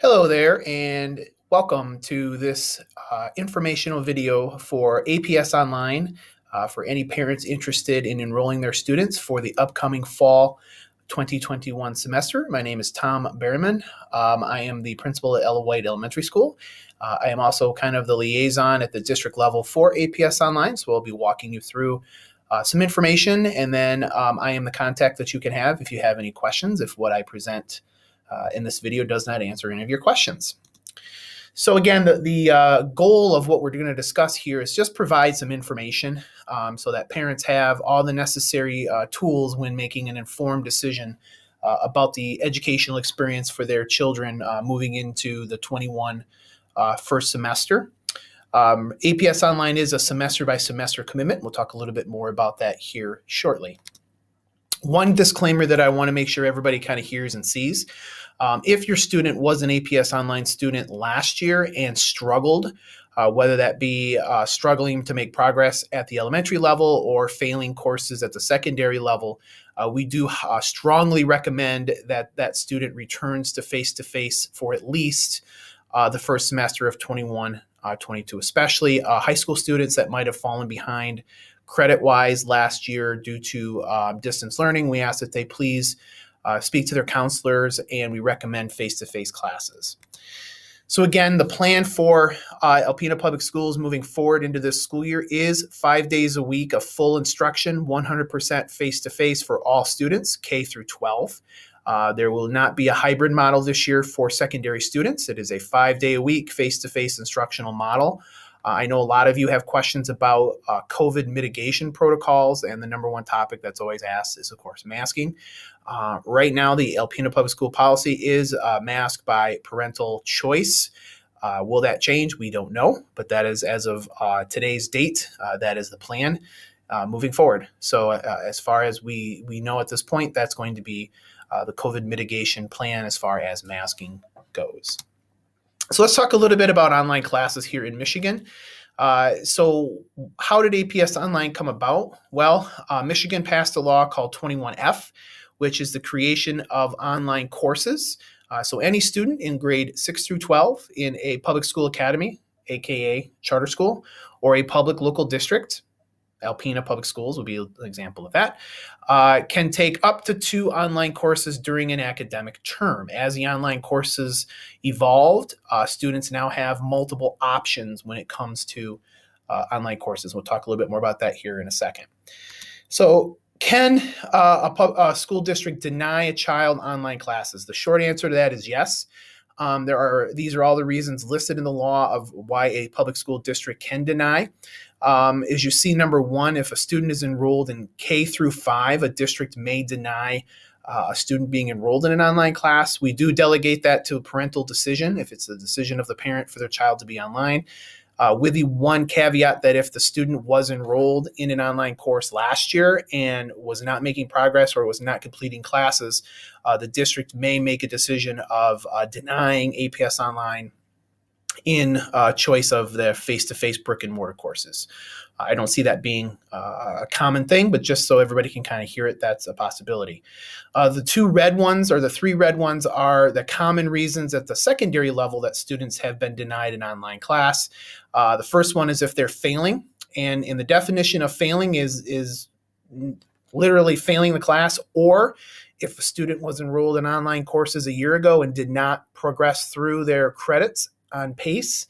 Hello there, and welcome to this informational video for APS Online for any parents interested in enrolling their students for the upcoming fall 2021 semester. My name is Tom Berryman. I am the principal at Ella White Elementary School. I am also kind of the liaison at the district level for APS Online, so we'll be walking you through some information, and then I am the contact that you can have if you have any questions, if what I present in this video does not answer any of your questions. So again, the goal of what we're going to discuss here is just provide some information so that parents have all the necessary tools when making an informed decision about the educational experience for their children moving into the 21 first semester. APS Online is a semester-by-semester commitment. We'll talk a little bit more about that here shortly. One disclaimer that I want to make sure everybody kind of hears and sees. If your student was an APS Online student last year and struggled, whether that be struggling to make progress at the elementary level or failing courses at the secondary level, we do strongly recommend that that student returns to face-to-face for at least the first semester of 21-22, especially high school students that might have fallen behind credit-wise last year due to distance learning. We ask that they please speak to their counselors, and we recommend face-to-face classes. So again, the plan for ALPENA Public Schools moving forward into this school year is 5 days a week of full instruction, 100% face-to-face for all students, K through 12. There will not be a hybrid model this year for secondary students. It is a 5-day-a-week face-to-face instructional model. I know a lot of you have questions about COVID mitigation protocols, and the number one topic that's always asked is, of course, masking. Right now, the ALPENA Public School policy is mask by parental choice. Will that change? We don't know, but that is, as of today's date, that is the plan moving forward. So as far as we know at this point, that's going to be the COVID mitigation plan as far as masking goes. So let's talk a little bit about online classes here in Michigan. So how did APS Online come about? Well, Michigan passed a law called 21F, which is the creation of online courses. So any student in grade 6 through 12 in a public school academy, aka charter school, or a public local district, ALPENA Public Schools would be an example of that, can take up to 2 online courses during an academic term. As the online courses evolved, students now have multiple options when it comes to online courses. We'll talk a little bit more about that here in a second. So can a school district deny a child online classes? The short answer to that is yes. These are all the reasons listed in the law of why a public school district can deny. As you see, number one, if a student is enrolled in K through 5, a district may deny a student being enrolled in an online class. We do delegate that to a parental decision if it's the decision of the parent for their child to be online, with the one caveat that if the student was enrolled in an online course last year and was not making progress or was not completing classes, the district may make a decision of denying APS Online in choice of their face-to-face brick and mortar courses. I don't see that being a common thing, but just so everybody can kind of hear it, that's a possibility. The 2 red ones, or the 3 red ones, are the common reasons at the secondary level that students have been denied an online class. The first one is if they're failing, and in the definition of failing is literally failing the class, or if a student was enrolled in online courses a year ago and did not progress through their credits on pace,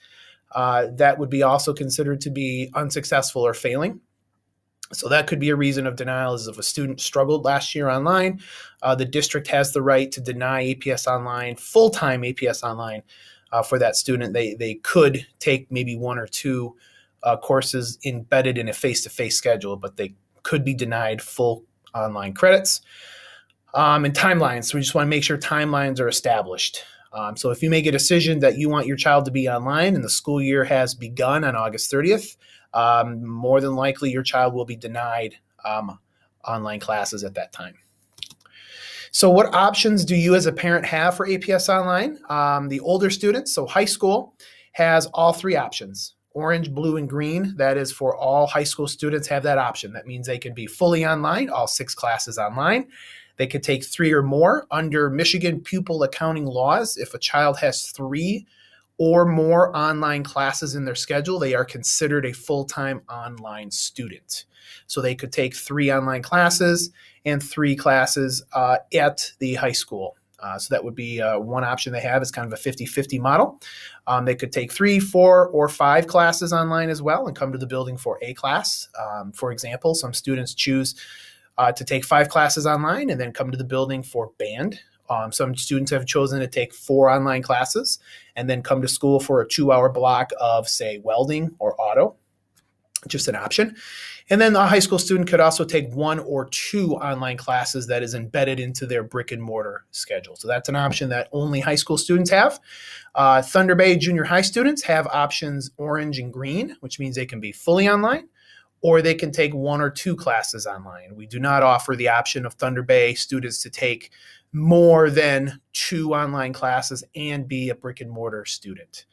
that would be also considered to be unsuccessful or failing. So that could be a reason of denial, is if a student struggled last year online, the district has the right to deny APS Online, full-time APS Online for that student. They could take maybe 1 or 2 courses embedded in a face-to-face schedule, but they could be denied full online credits. And timelines, so we just want to make sure timelines are established. So if you make a decision that you want your child to be online and the school year has begun on August 30th, more than likely your child will be denied online classes at that time. So what options do you as a parent have for APS Online? The older students, so high school, has all 3 options. Orange, blue, and green, that is for all high school students, have that option. That means they can be fully online, all 6 classes online. They could take 3 or more. Under Michigan pupil accounting laws, if a child has 3 or more online classes in their schedule, they are considered a full-time online student. So they could take 3 online classes and 3 classes at the high school. So that would be one option they have. Is kind of a 50-50 model. They could take 3, 4, or 5 classes online as well and come to the building for a class. For example, some students choose to take 5 classes online and then come to the building for band. Some students have chosen to take 4 online classes and then come to school for a 2-hour block of, say, welding or auto. Just an option. And then a high school student could also take 1 or 2 online classes that is embedded into their brick and mortar schedule. So that's an option that only high school students have. Thunder Bay junior high students have options orange and green, which means they can be fully online, or they can take 1 or 2 classes online. We do not offer the option of Thunder Bay students to take more than 2 online classes and be a brick and mortar student.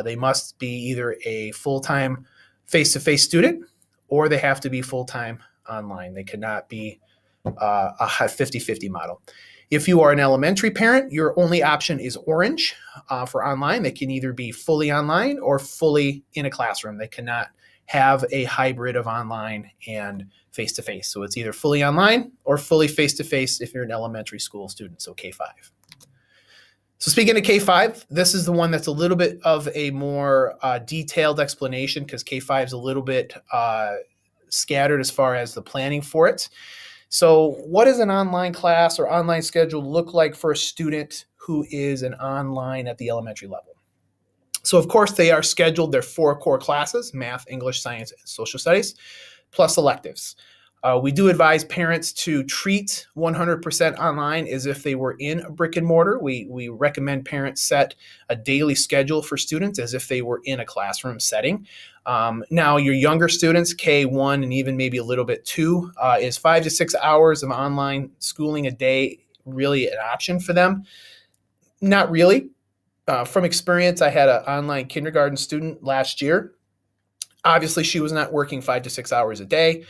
They must be either a full-time face-to-face student or they have to be full-time online. They cannot be a 50-50 model. If you are an elementary parent, your only option is orange for online. They can either be fully online or fully in a classroom. They cannot have a hybrid of online and face-to-face. So it's either fully online or fully face-to-face if you're an elementary school student, so K-5. So speaking of K-5, this is the one that's a little bit of a more detailed explanation because K-5 is a little bit scattered as far as the planning for it. So what does an online class or online schedule look like for a student who is an online at the elementary level? So of course they are scheduled their 4 core classes, math, English, science, and social studies, plus electives. We do advise parents to treat 100% online as if they were in a brick and mortar. We recommend parents set a daily schedule for students as if they were in a classroom setting. Now, your younger students, K1 and even maybe a little bit 2, is 5 to 6 hours of online schooling a day really an option for them? Not really. From experience, I had an online kindergarten student last year. Obviously, she was not working 5 to 6 hours a day.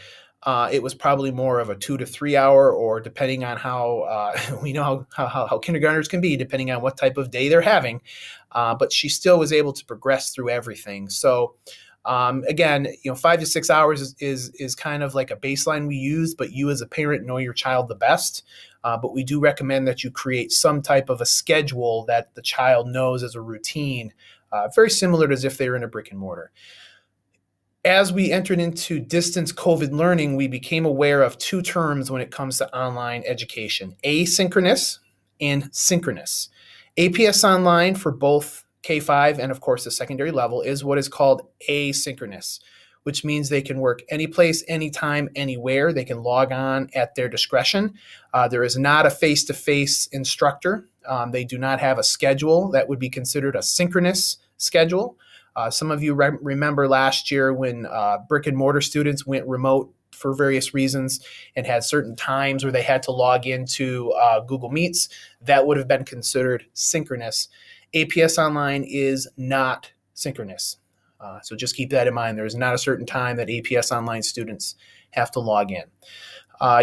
It was probably more of a 2 to 3 hour, or depending on how we know how kindergartners can be, depending on what type of day they're having. But she still was able to progress through everything. So again, 5 to 6 hours is kind of like a baseline we use, but you as a parent know your child the best. But we do recommend that you create some type of a schedule that the child knows as a routine, very similar to as if they were in a brick and mortar. As we entered into distance COVID learning, we became aware of 2 terms when it comes to online education: asynchronous and synchronous. APS Online for both K-5 and of course the secondary level is what is called asynchronous, which means they can work any place, anytime, anywhere. They can log on at their discretion. There is not a face-to-face instructor. They do not have a schedule that would be considered a synchronous schedule. Some of you remember last year when brick and mortar students went remote for various reasons and had certain times where they had to log into Google Meets. That would have been considered synchronous. APS Online is not synchronous. So just keep that in mind. There is not a certain time that APS Online students have to log in.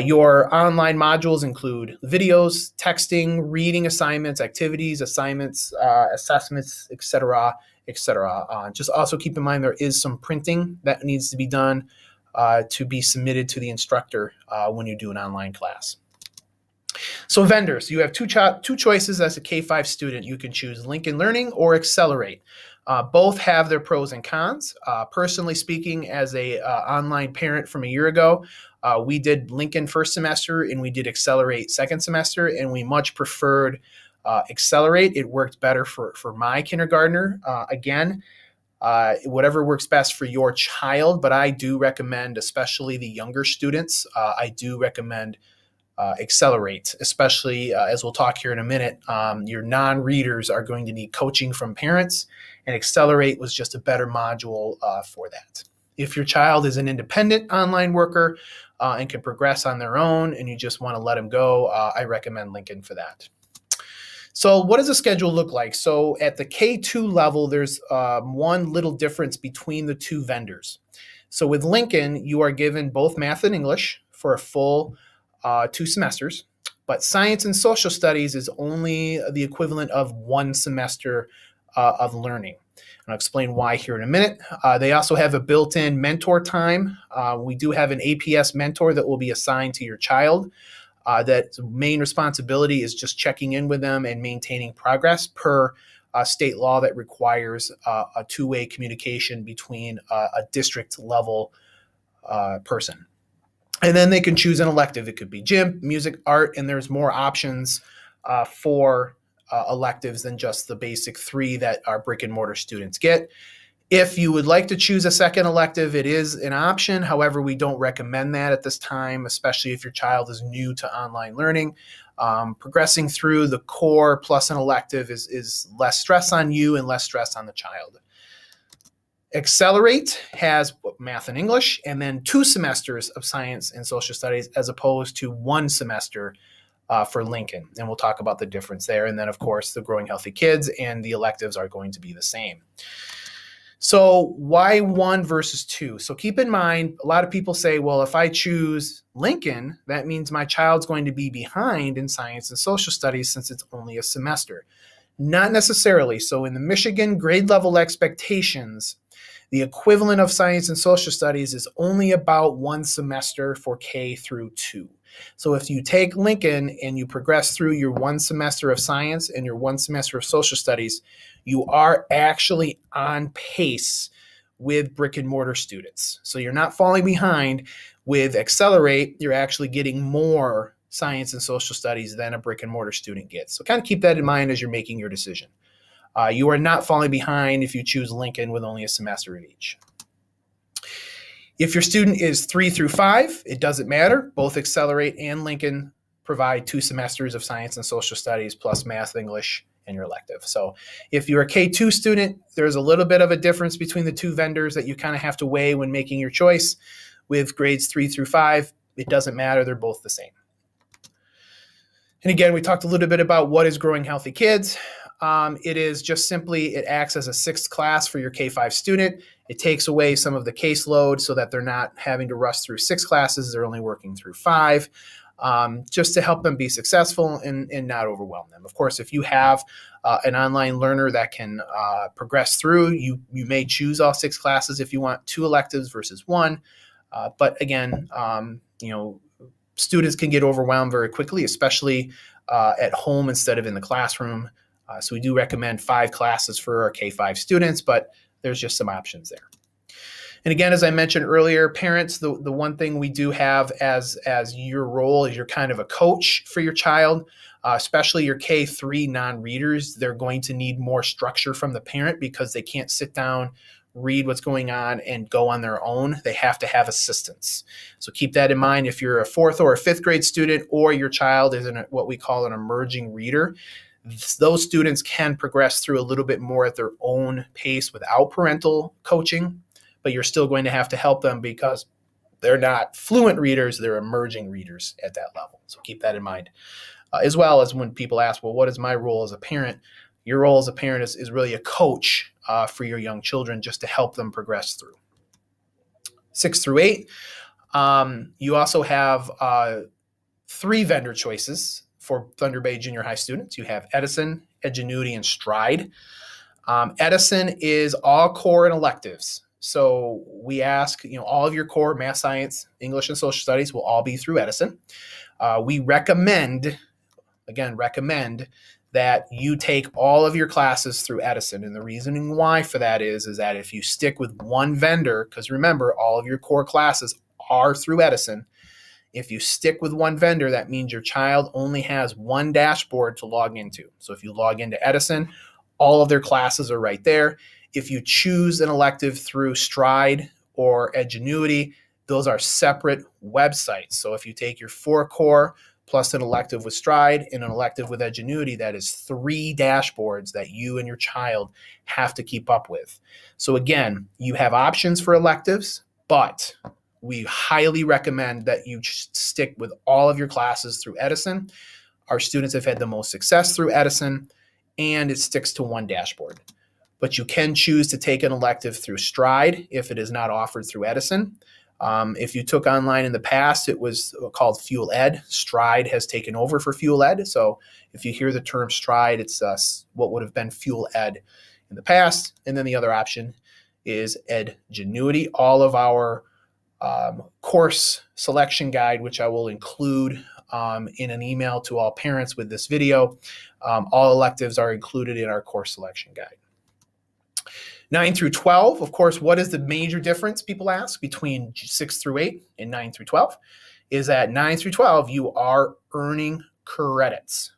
Your online modules include videos, texting, reading assignments, activities, assignments, assessments, etc., etc. Just also keep in mind there is some printing that needs to be done to be submitted to the instructor when you do an online class. So vendors, you have two choices as a K-5 student. You can choose Lincoln Learning or Accelerate. Both have their pros and cons. Personally speaking, as a online parent from a year ago, we did Lincoln first semester and we did Accelerate second semester, and we much preferred Accelerate. It worked better for my kindergartner. Again, whatever works best for your child, but I do recommend, especially the younger students, I do recommend Accelerate, especially as we'll talk here in a minute. Your non-readers are going to need coaching from parents, and Accelerate was just a better module for that. If your child is an independent online worker and can progress on their own and you just want to let them go, I recommend Lincoln for that. So what does the schedule look like? So at the K2 level, there's one little difference between the 2 vendors. So with Lincoln, you are given both math and English for a full 2 semesters. But science and social studies is only the equivalent of 1 semester of learning. I'll explain why here in a minute. They also have a built-in mentor time. We do have an APS mentor that will be assigned to your child. That main responsibility is just checking in with them and maintaining progress per state law that requires a two-way communication between a district level person. And then they can choose an elective. It could be gym, music, art, and there's more options for electives than just the basic 3 that our brick and mortar students get. If you would like to choose a second elective, it is an option. However, we don't recommend that at this time, especially if your child is new to online learning. Progressing through the core plus an elective is less stress on you and less stress on the child. Accelerate has math and English, and then 2 semesters of science and social studies as opposed to 1 semester for Lincoln. And we'll talk about the difference there. And then, of course, the Growing Healthy Kids and the electives are going to be the same. So why 1 versus 2? So keep in mind, a lot of people say, well, if I choose Lincoln, that means my child's going to be behind in science and social studies since it's only a semester. Not necessarily. So in the Michigan grade level expectations, the equivalent of science and social studies is only about 1 semester for K through 2. So if you take Lincoln and you progress through your 1 semester of science and your 1 semester of social studies, you are actually on pace with brick and mortar students. So you're not falling behind. With Accelerate, you're actually getting more science and social studies than a brick and mortar student gets. So kind of keep that in mind as you're making your decision. You are not falling behind if you choose Lincoln with only a semester of each. If your student is 3 through 5, it doesn't matter. Both Accelerate and Lincoln provide 2 semesters of science and social studies plus math, English, and your elective. So if you're a K2 student, there's a little bit of a difference between the 2 vendors that you kind of have to weigh when making your choice. With grades 3 through 5, it doesn't matter. They're both the same. And again, we talked a little bit about what is Growing Healthy Kids. It is just simply, it acts as a 6th class for your K5 student. It takes away some of the caseload so that they're not having to rush through 6 classes. They're only working through 5, just to help them be successful and not overwhelm them. Of course, if you have an online learner that can progress through, you may choose all 6 classes if you want 2 electives versus 1. But again, students can get overwhelmed very quickly, especially at home instead of in the classroom. So we do recommend 5 classes for our K5 students, but there's just some options there. And again, as I mentioned earlier, parents, the one thing we do have as your role is you're kind of a coach for your child, especially your K3 non-readers. They're going to need more structure from the parent because they can't sit down, read what's going on, and go on their own. They have to have assistance. So keep that in mind. If you're a 4th or a 5th grade student, or your child is what we call an emerging reader, those students can progress through a little bit more at their own pace without parental coaching, but you're still going to have to help them because they're not fluent readers, they're emerging readers at that level. So keep that in mind. As well as when people ask, well, what is my role as a parent? Your role as a parent is really a coach for your young children just to help them progress through. 6 through 8, you also have 3 vendor choices for Thunder Bay Junior High students. You have Edison, Edgenuity, and Stride. Edison is all core and electives. So we ask, all of your core math, science, English, and social studies will all be through Edison. We recommend that you take all of your classes through Edison. And the reasoning why for that is that if you stick with one vendor, because remember, all of your core classes are through Edison. If you stick with one vendor, that means your child only has one dashboard to log into. So if you log into Edison, all of their classes are right there. If you choose an elective through Stride or Edgenuity, those are separate websites. So if you take your 4 core plus an elective with Stride and an elective with Edgenuity, that is 3 dashboards that you and your child have to keep up with. So again, you have options for electives, but we highly recommend that you stick with all of your classes through Edison. Our students have had the most success through Edison, and it sticks to one dashboard. But you can choose to take an elective through Stride if it is not offered through Edison. If you took online in the past, it was called Fuel Ed. Stride has taken over for Fuel Ed. So if you hear the term Stride, it's what would have been Fuel Ed in the past. And then the other option is Edgenuity. All of our course selection guide, which I will include in an email to all parents with this video. All electives are included in our course selection guide. 9 through 12, of course, what is the major difference, people ask, between 6 through 8 and 9 through 12? Is that 9 through 12, you are earning credits.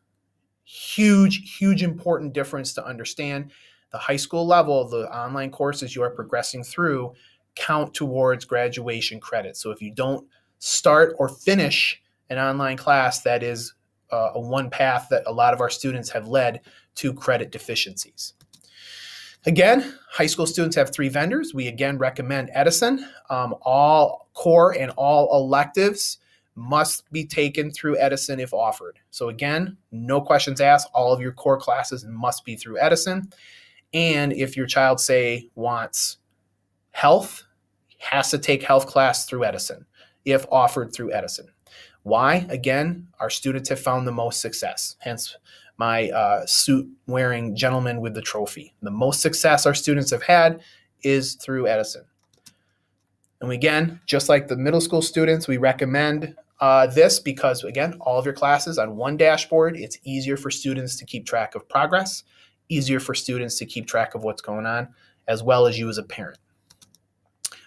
Huge, huge important difference to understand. The high school level, the online courses you are progressing through count towards graduation credit. So if you don't start or finish an online class, that is a one path that a lot of our students have led to credit deficiencies. Again, high school students have 3 vendors. We again recommend Edison. All core and all electives must be taken through Edison if offered. So again, no questions asked. All of your core classes must be through Edison. And if your child, say, wants health, has to take health class through Edison if offered through Edison. Why? Again, our students have found the most success. Hence, my suit-wearing gentleman with the trophy. The most success our students have had is through Edison. And again, just like the middle school students, we recommend this because, again, all of your classes on one dashboard. It's easier for students to keep track of progress, easier for students to keep track of what's going on, as well as you as a parent.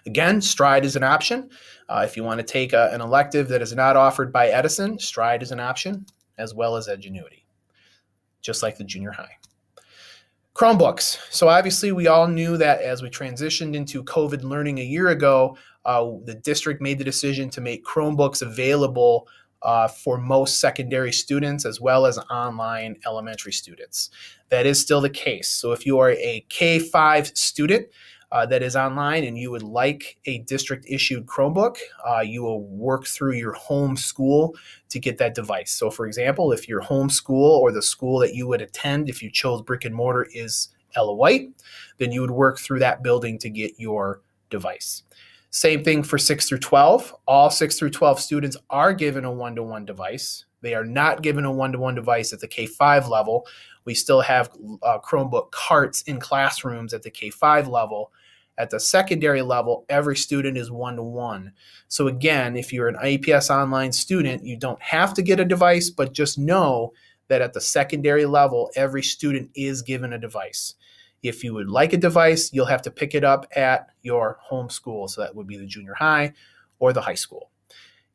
Again, Stride is an option. If you want to take an elective that is not offered by Edison, Stride is an option, as well as Edgenuity, just like the junior high. Chromebooks. So obviously we all knew that as we transitioned into COVID learning a year ago, the district made the decision to make Chromebooks available for most secondary students as well as online elementary students. That is still the case. So if you are a K-5 student that is online and you would like a district-issued Chromebook, you will work through your home school to get that device. So for example, if your home school or the school that you would attend, if you chose brick and mortar, is Ella White, then you would work through that building to get your device. Same thing for 6 through 12. All 6 through 12 students are given a one-to-one device. They are not given a one-to-one device at the K-5 level. We still have Chromebook carts in classrooms at the K-5 level. At the secondary level, every student is one-to-one. So again, if you're an APS Online student, you don't have to get a device, but just know that at the secondary level, every student is given a device. If you would like a device, you'll have to pick it up at your home school. So that would be the junior high or the high school.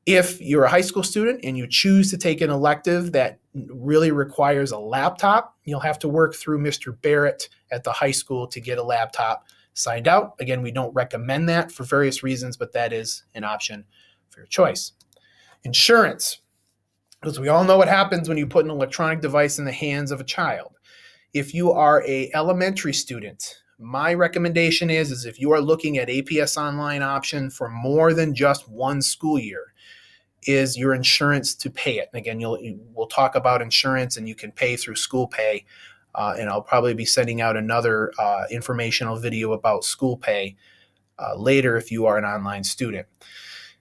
If you're a high school student and you choose to take an elective that really requires a laptop, you'll have to work through Mr. Barrett at the high school to get a laptop signed out. Again, we don't recommend that for various reasons, but that is an option for your choice. Insurance, because we all know what happens when you put an electronic device in the hands of a child. If you are an elementary student, my recommendation is if you are looking at APS Online option for more than just one school year, is your insurance to pay it. And again, we'll talk about insurance, and you can pay through school pay. And I'll probably be sending out another informational video about school pay later if you are an online student.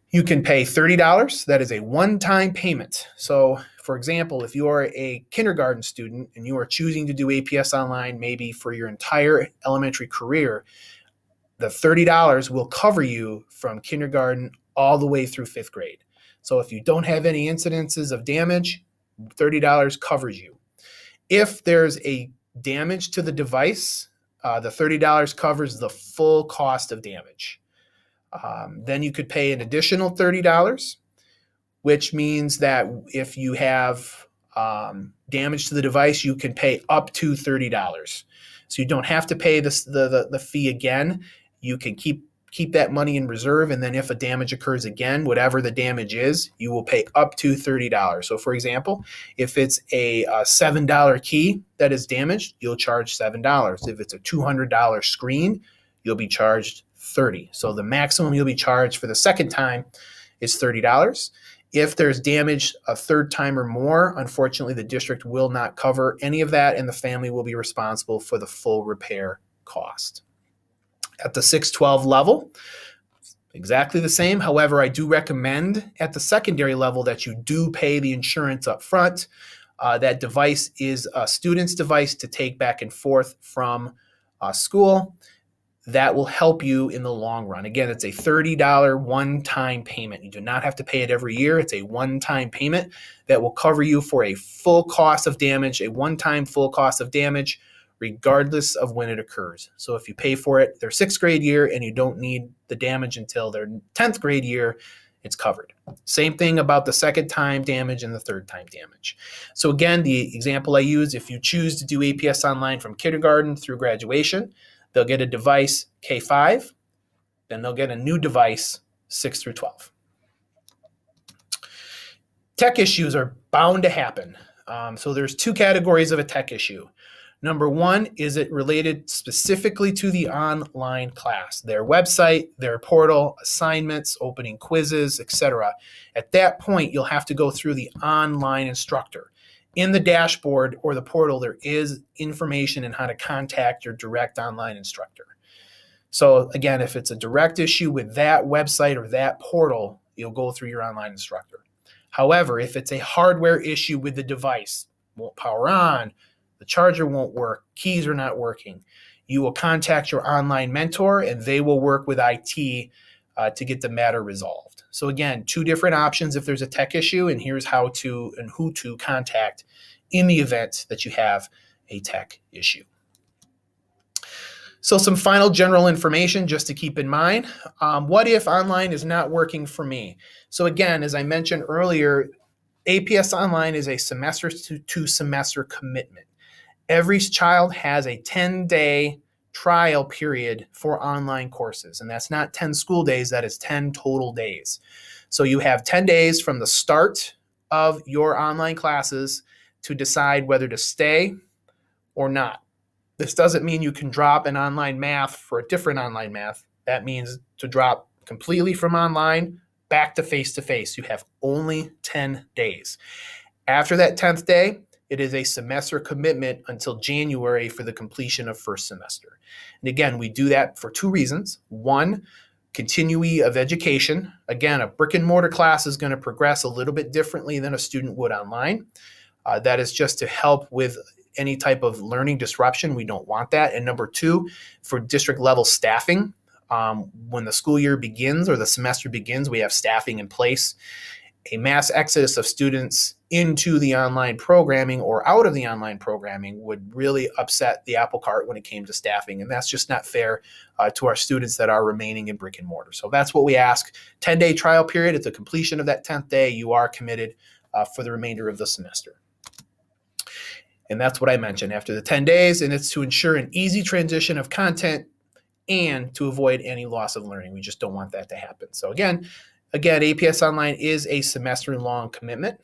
You can pay $30. That is a one-time payment. So, for example, if you are a kindergarten student and you are choosing to do APS Online maybe for your entire elementary career, the $30 will cover you from kindergarten all the way through 5th grade. So if you don't have any incidences of damage, $30 covers you. If there's a damage to the device, the $30 covers the full cost of damage. Then you could pay an additional $30, which means that if you have damage to the device, you can pay up to $30. So you don't have to pay the fee again. You can keep that money in reserve, and then if a damage occurs again, whatever the damage is, you will pay up to $30. So for example, if it's a $7 key that is damaged, you'll charge $7. If it's a $200 screen, you'll be charged $30. So the maximum you'll be charged for the second time is $30. If there's damage a third time or more, unfortunately, the district will not cover any of that, and the family will be responsible for the full repair cost. At the 6-12 level, exactly the same. However, I do recommend at the secondary level that you do pay the insurance up front. That device is a student's device to take back and forth from school. That will help you in the long run. Again, it's a $30 one-time payment. You do not have to pay it every year. It's a one-time payment that will cover you for a full cost of damage, a one-time full cost of damage, regardless of when it occurs. So if you pay for it their 6th grade year and you don't need the damage until their 10th grade year, it's covered. Same thing about the 2nd time damage and the 3rd time damage. So again, the example I use, if you choose to do APS Online from kindergarten through graduation, they'll get a device K-5, then they'll get a new device 6 through 12. Tech issues are bound to happen. So there's 2 categories of a tech issue. Number 1, is it related specifically to the online class, their website, their portal, assignments, opening quizzes, etc. At that point, you'll have to go through the online instructor. In the dashboard or the portal, there is information on how to contact your direct online instructor. So again, if it's a direct issue with that website or that portal, you'll go through your online instructor. However, if it's a hardware issue with the device, won't power on, the charger won't work, keys are not working, you will contact your online mentor and they will work with IT to get the matter resolved. So again, 2 different options if there's a tech issue, and here's how to and who to contact in the event that you have a tech issue. So some final general information just to keep in mind. What if online is not working for me? So again, as I mentioned earlier, APS Online is a semester to semester commitment. Every child has a 10-day trial period for online courses, and that's not 10 school days, that is 10 total days. So you have 10 days from the start of your online classes to decide whether to stay or not. This doesn't mean you can drop an online math for a different online math. That means to drop completely from online back to face-to-face. You have only 10 days. After that 10th day, it is a semester commitment until January for the completion of first semester. And again, we do that for 2 reasons. 1, continuity of education. Again, a brick and mortar class is going to progress a little bit differently than a student would online. That is just to help with any type of learning disruption. We don't want that. And number 2, for district level staffing, when the school year begins or the semester begins, we have staffing in place. A mass exodus of students into the online programming or out of the online programming would really upset the apple cart when it came to staffing. And that's just not fair to our students that are remaining in brick and mortar. So that's what we ask. 10-day trial period. At the completion of that 10th day, you are committed for the remainder of the semester. And that's what I mentioned after the 10 days. And it's to ensure an easy transition of content and to avoid any loss of learning. We just don't want that to happen. So again, APS Online is a semester-long commitment.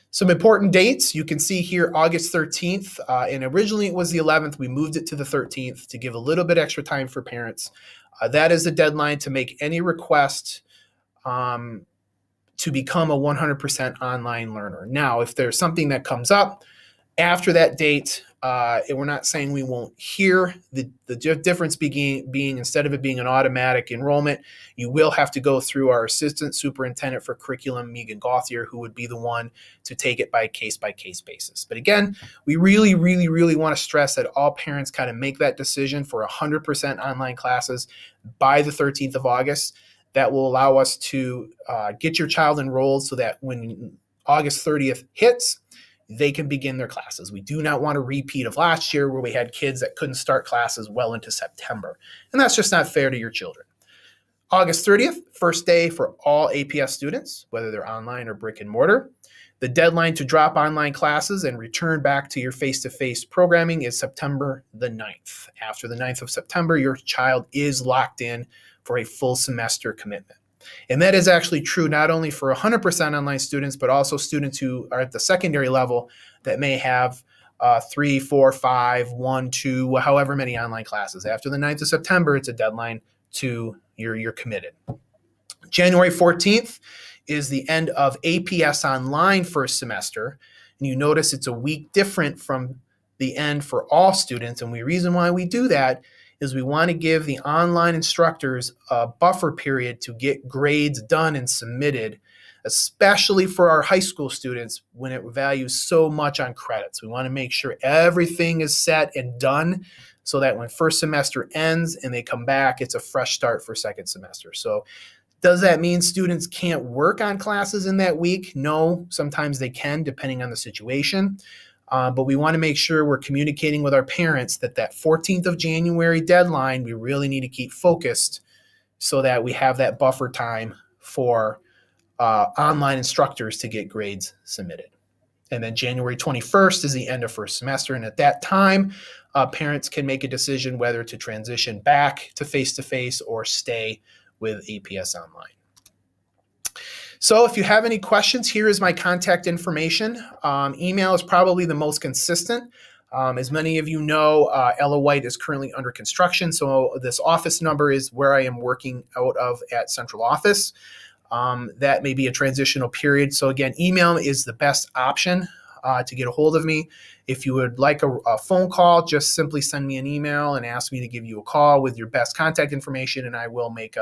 Some important dates, you can see here August 13th, and originally it was the 11th. We moved it to the 13th to give a little bit extra time for parents. That is the deadline to make any request to become a 100% online learner. Now, if there's something that comes up after that date, and we're not saying we won't hear, the difference being instead of it being an automatic enrollment, you will have to go through our assistant superintendent for curriculum, Megan Gauthier, who would be the one to take it by case basis. But again, we really want to stress that all parents kind of make that decision for 100% online classes by the 13th of August. That will allow us to get your child enrolled so that when August 30th hits, they can begin their classes. We do not want a repeat of last year where we had kids that couldn't start classes well into September. And that's just not fair to your children. August 30th, first day for all APS students, whether they're online or brick and mortar. The deadline to drop online classes and return back to your face-to-face programming is September the 9th. After the 9th of September, your child is locked in for a full semester commitment. And that is actually true not only for 100% online students, but also students who are at the secondary level that may have 3, 4, 5, 1, 2, however many online classes. After the 9th of September, it's a deadline to you're committed. January 14th is the end of APS Online first semester. And you notice it's a week different from the end for all students. And the reason why we do that is we want to give the online instructors a buffer period to get grades done and submitted, especially for our high school students when it values so much on credits. We want to make sure everything is set and done so that when first semester ends and they come back, it's a fresh start for second semester. So does that mean students can't work on classes in that week? No, sometimes they can, depending on the situation. But we want to make sure we're communicating with our parents that 14th of January deadline, we really need to keep focused so that we have that buffer time for online instructors to get grades submitted. And then January 21st is the end of first semester. And at that time, parents can make a decision whether to transition back to face-to-face or stay with APS Online. So if you have any questions, here is my contact information. Email is probably the most consistent. As many of you know, Ella White is currently under construction, so this office number is where I am working out of at central office. That may be a transitional period. So again, email is the best option to get a hold of me. If you would like a phone call, just simply send me an email and ask me to give you a call with your best contact information, and I will make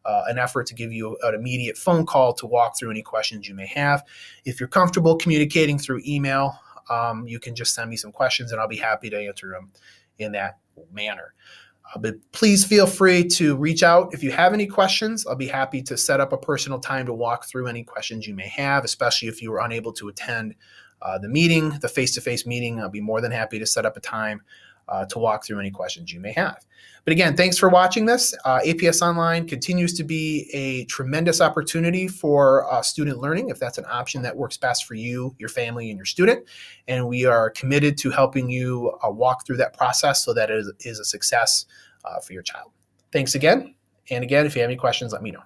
an effort to give you an immediate phone call to walk through any questions you may have. If you're comfortable communicating through email, you can just send me some questions and I'll be happy to answer them in that manner. But please feel free to reach out if you have any questions. I'll be happy to set up a personal time to walk through any questions you may have, especially if you were unable to attend the meeting, the face-to-face meeting. I'll be more than happy to set up a time to walk through any questions you may have. But again, thanks for watching this. APS Online continues to be a tremendous opportunity for student learning, if that's an option that works best for you, your family, and your student. And we are committed to helping you walk through that process so that it is a success for your child. Thanks again. And again, if you have any questions, let me know.